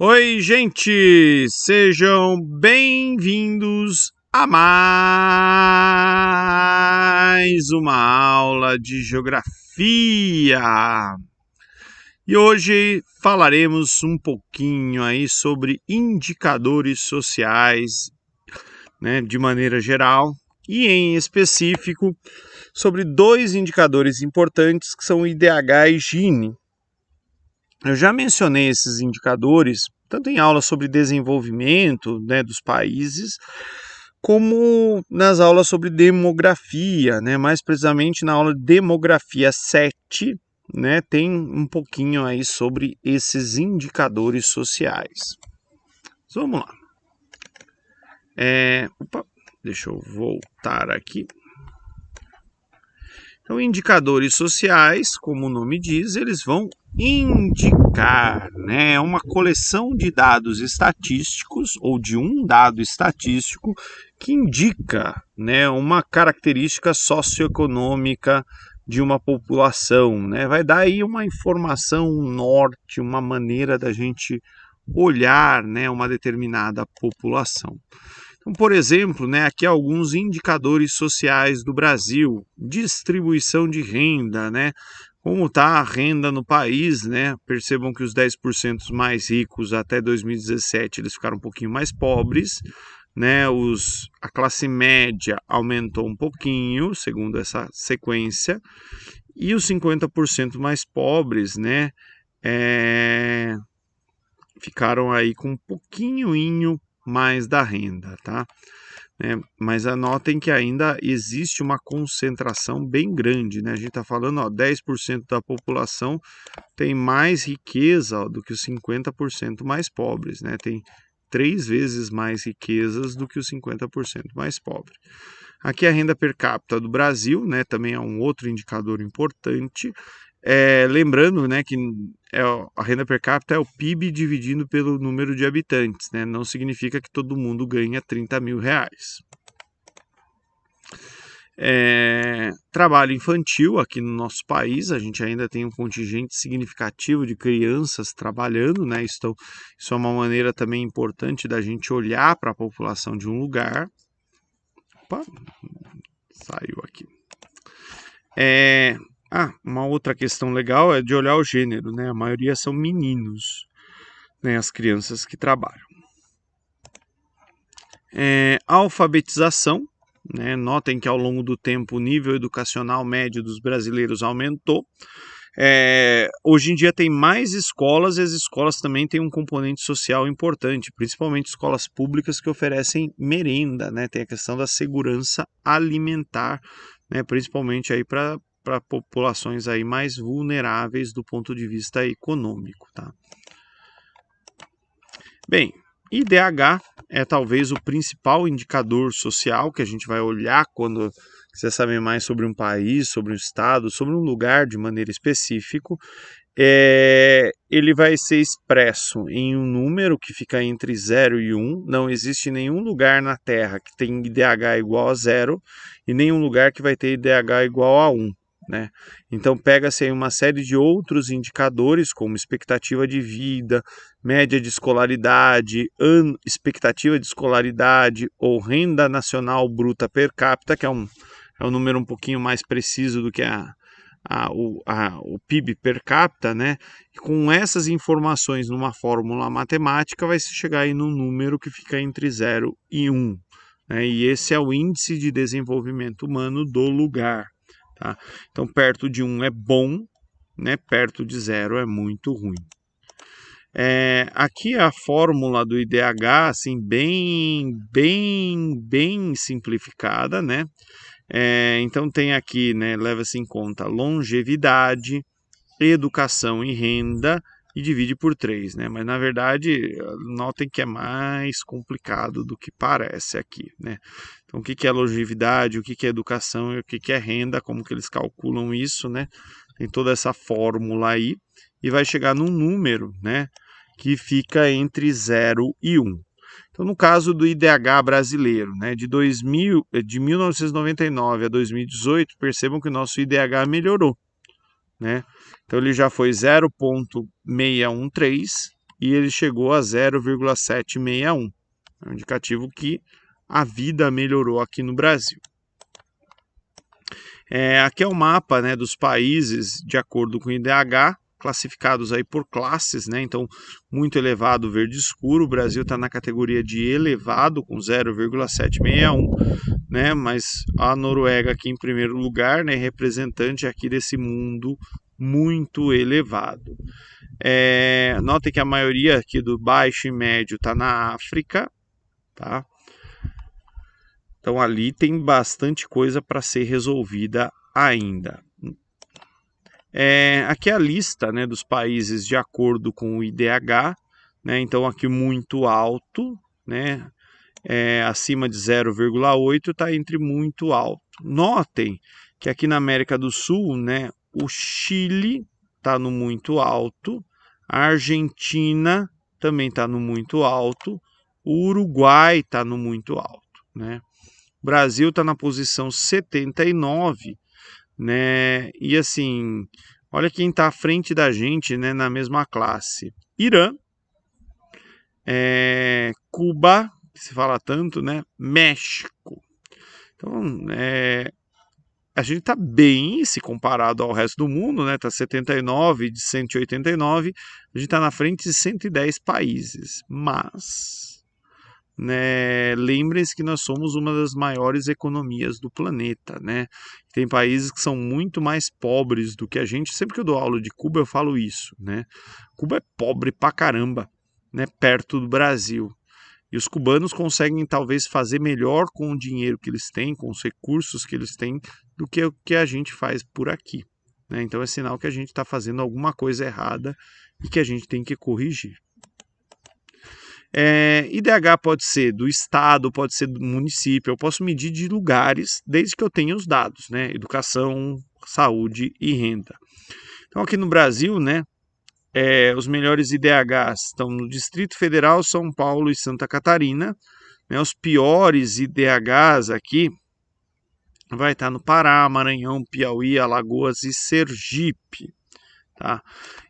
Oi, gente! Sejam bem-vindos a mais uma aula de geografia. E hoje falaremos um pouquinho aí sobre indicadores sociais, né, de maneira geral, e em específico sobre dois indicadores importantes que são o IDH e Gini. Eu já mencionei esses indicadores, tanto em aulas sobre desenvolvimento, né, dos países, como nas aulas sobre demografia, né, mais precisamente na aula de demografia 7, né, tem um pouquinho aí sobre esses indicadores sociais. Mas vamos lá. Deixa eu voltar aqui. Então, indicadores sociais, como o nome diz, eles vão indicar, né, uma coleção de dados estatísticos ou de um dado estatístico que indica, né, uma característica socioeconômica de uma população, né, vai dar aí uma informação, um norte, uma maneira da gente olhar, né, uma determinada população. Então, por exemplo, né, aqui alguns indicadores sociais do Brasil, distribuição de renda, né, como está a renda no país, né, percebam que os 10% mais ricos até 2017 eles ficaram um pouquinho mais pobres, né, a classe média aumentou um pouquinho, segundo essa sequência, e os 50% mais pobres, né, ficaram aí com um pouquinho mais da renda, tá? Mas anotem que ainda existe uma concentração bem grande, né? A gente está falando, 10% da população tem mais riqueza do que os 50% mais pobres, né? Tem 3 vezes mais riquezas do que os 50% mais pobres. Aqui a renda per capita do Brasil, né? Também é um outro indicador importante. Lembrando, né, que a renda per capita é o PIB dividido pelo número de habitantes, né? Não significa que todo mundo ganha 30 mil reais. Trabalho infantil aqui no nosso país, a gente ainda tem um contingente significativo de crianças trabalhando, né? Isso é uma maneira também importante da gente olhar para a população de um lugar. Opa, saiu aqui. Uma outra questão legal é de olhar o gênero, né? A maioria são meninos, né? As crianças que trabalham. Alfabetização, né? Notem que ao longo do tempo o nível educacional médio dos brasileiros aumentou. Hoje em dia tem mais escolas e as escolas também têm um componente social importante, principalmente escolas públicas que oferecem merenda, né? Tem a questão da segurança alimentar, né? Principalmente aí para populações aí mais vulneráveis do ponto de vista econômico, tá? Bem, IDH é talvez o principal indicador social que a gente vai olhar quando quiser saber mais sobre um país, sobre um estado, sobre um lugar de maneira específica. Ele vai ser expresso em um número que fica entre 0 e 1. Não existe nenhum lugar na Terra que tem IDH igual a 0 e nenhum lugar que vai ter IDH igual a 1. Né? Então pega-se aí uma série de outros indicadores, como expectativa de vida, média de escolaridade, expectativa de escolaridade ou renda nacional bruta per capita, que é um número um pouquinho mais preciso do que o PIB per capita, né? E com essas informações numa fórmula matemática vai se chegar aí num número que fica entre 0 e 1. Né? E esse é o índice de desenvolvimento humano do lugar. Tá? Então, perto de 1 é bom, né? Perto de 0 é muito ruim. Aqui a fórmula do IDH, assim, bem simplificada, né? Então tem aqui, né, leva-se em conta longevidade, educação e renda e divide por 3, né? Mas na verdade, notem que é mais complicado do que parece aqui, né? Então o que é longevidade, o que é educação e o que é renda, como que eles calculam isso, né? Tem toda essa fórmula aí e vai chegar num número, né, que fica entre 0 e 1. Então, no caso do IDH brasileiro, né, de 1999 a 2018, percebam que o nosso IDH melhorou, né? Então, ele já foi 0,613 e ele chegou a 0,761. É um indicativo que a vida melhorou aqui no Brasil. Aqui é o mapa, né, dos países de acordo com o IDH, classificados aí por classes, né? Então, muito elevado, verde escuro. O Brasil está na categoria de elevado, com 0,761, né? Mas a Noruega aqui em primeiro lugar, né? Representante aqui desse mundo muito elevado. Notem que a maioria aqui do baixo e médio está na África, tá? Então ali tem bastante coisa para ser resolvida ainda. Aqui é a lista, né, dos países de acordo com o IDH, né? Então aqui muito alto, né? Acima de 0,8 está entre muito alto. Notem que aqui na América do Sul, né, o Chile está no muito alto, a Argentina também está no muito alto, o Uruguai está no muito alto, né? O Brasil está na posição 79, né? E assim, olha quem está à frente da gente, né, na mesma classe: Irã, Cuba, que se fala tanto, né? México. Então, a gente está bem se comparado ao resto do mundo, né? Está 79 de 189, a gente está na frente de 110 países, mas, né, lembrem-se que nós somos uma das maiores economias do planeta, né? Tem países que são muito mais pobres do que a gente. Sempre que eu dou aula de Cuba eu falo isso, né? Cuba é pobre pra caramba, né? Perto do Brasil. E os cubanos conseguem talvez fazer melhor com o dinheiro que eles têm, com os recursos que eles têm, do que o que a gente faz por aqui, né? Então é sinal que a gente está fazendo alguma coisa errada e que a gente tem que corrigir. IDH pode ser do estado, pode ser do município, eu posso medir de lugares, desde que eu tenha os dados, né? Educação, saúde e renda. Então aqui no Brasil, né, os melhores IDHs estão no Distrito Federal, São Paulo e Santa Catarina, né? Os piores IDHs aqui vai estar no Pará, Maranhão, Piauí, Alagoas e Sergipe. Tá?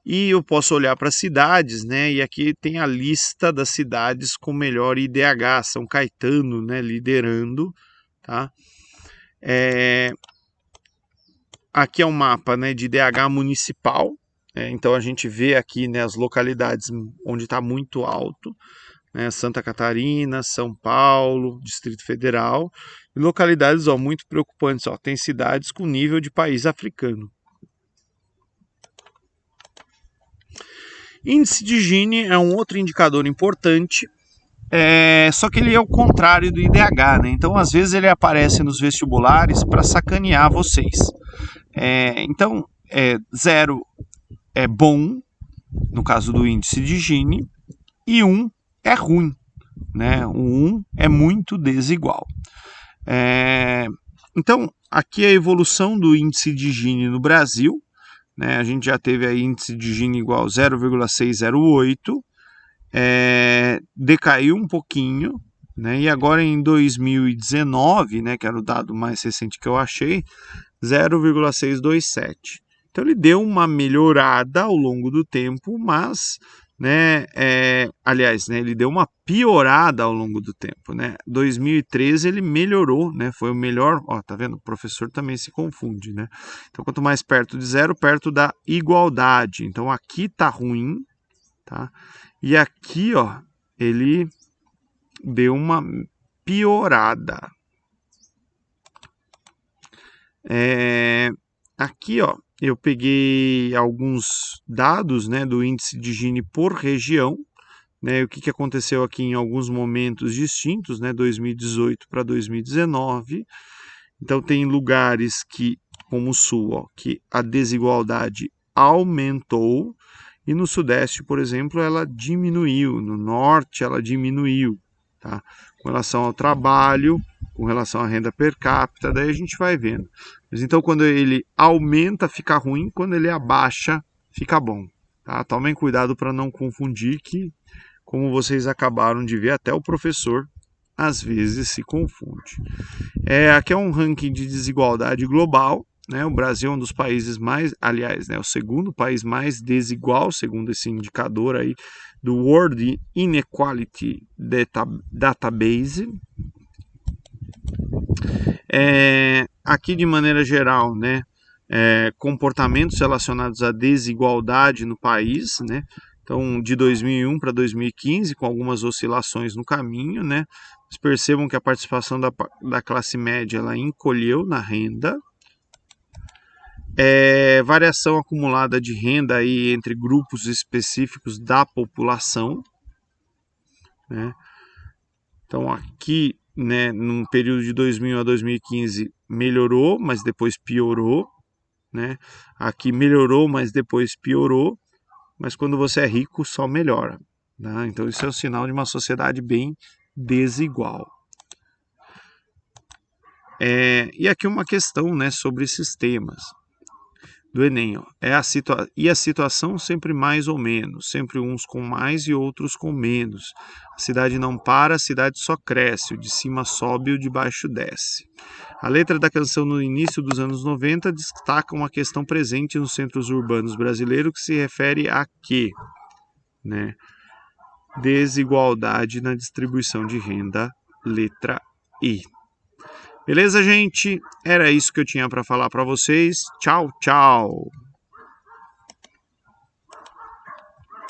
E eu posso olhar para cidades, né? E aqui tem a lista das cidades com melhor IDH, São Caetano, né, liderando, tá? Aqui é um mapa, né, de IDH municipal, então a gente vê aqui, né, as localidades onde está muito alto, né, Santa Catarina, São Paulo, Distrito Federal, e localidades muito preocupantes, tem cidades com nível de país africano. Índice de Gini é um outro indicador importante, só que ele é o contrário do IDH, né? Então, às vezes, ele aparece nos vestibulares para sacanear vocês. Então, 0 é bom, no caso do índice de Gini, e 1 é ruim, né? O 1 é muito desigual. Então, aqui é a evolução do índice de Gini no Brasil, né? A gente já teve aí índice de Gini igual 0,608, decaiu um pouquinho, né? E agora em 2019, né, que era o dado mais recente que eu achei, 0,627. Então ele deu uma melhorada ao longo do tempo, mas, né, aliás, né, ele deu uma piorada ao longo do tempo, né? 2013 ele melhorou, né? Foi o melhor, tá vendo? O professor também se confunde, né? Então quanto mais perto de zero, perto da igualdade. Então aqui tá ruim, tá? E aqui, ele deu uma piorada. Aqui, eu peguei alguns dados, né, do índice de Gini por região, né, o que aconteceu aqui em alguns momentos distintos, né, 2018 para 2019. Então tem lugares que, como o Sul, que a desigualdade aumentou, e no Sudeste, por exemplo, ela diminuiu, no Norte ela diminuiu, tá? Com relação ao trabalho, com relação à renda per capita, daí a gente vai vendo. Mas então quando ele aumenta fica ruim, quando ele abaixa fica bom, tá? Tomem cuidado para não confundir, que, como vocês acabaram de ver, até o professor às vezes se confunde. Aqui é um ranking de desigualdade global, né? O Brasil é um dos países mais, aliás, né, o segundo país mais desigual, segundo esse indicador aí do World Inequality Database. Aqui, de maneira geral, né, comportamentos relacionados à desigualdade no país, né? Então, de 2001 para 2015, com algumas oscilações no caminho, né? Vocês percebam que a participação da classe média ela encolheu na renda. Variação acumulada de renda aí entre grupos específicos da população, né? Então, aqui, né, no período de 2000 a 2015, melhorou, mas depois piorou, né? Aqui melhorou, mas depois piorou, mas quando você é rico só melhora, né? Então isso é o sinal de uma sociedade bem desigual. E aqui uma questão, né, sobre esses temas do Enem, ó. E a situação sempre mais ou menos, sempre uns com mais e outros com menos. A cidade não para, a cidade só cresce, o de cima sobe e o de baixo desce. A letra da canção no início dos anos 90 destaca uma questão presente nos centros urbanos brasileiros que se refere a quê? Né? Desigualdade na distribuição de renda, letra I. Beleza, gente? Era isso que eu tinha para falar para vocês. Tchau, tchau!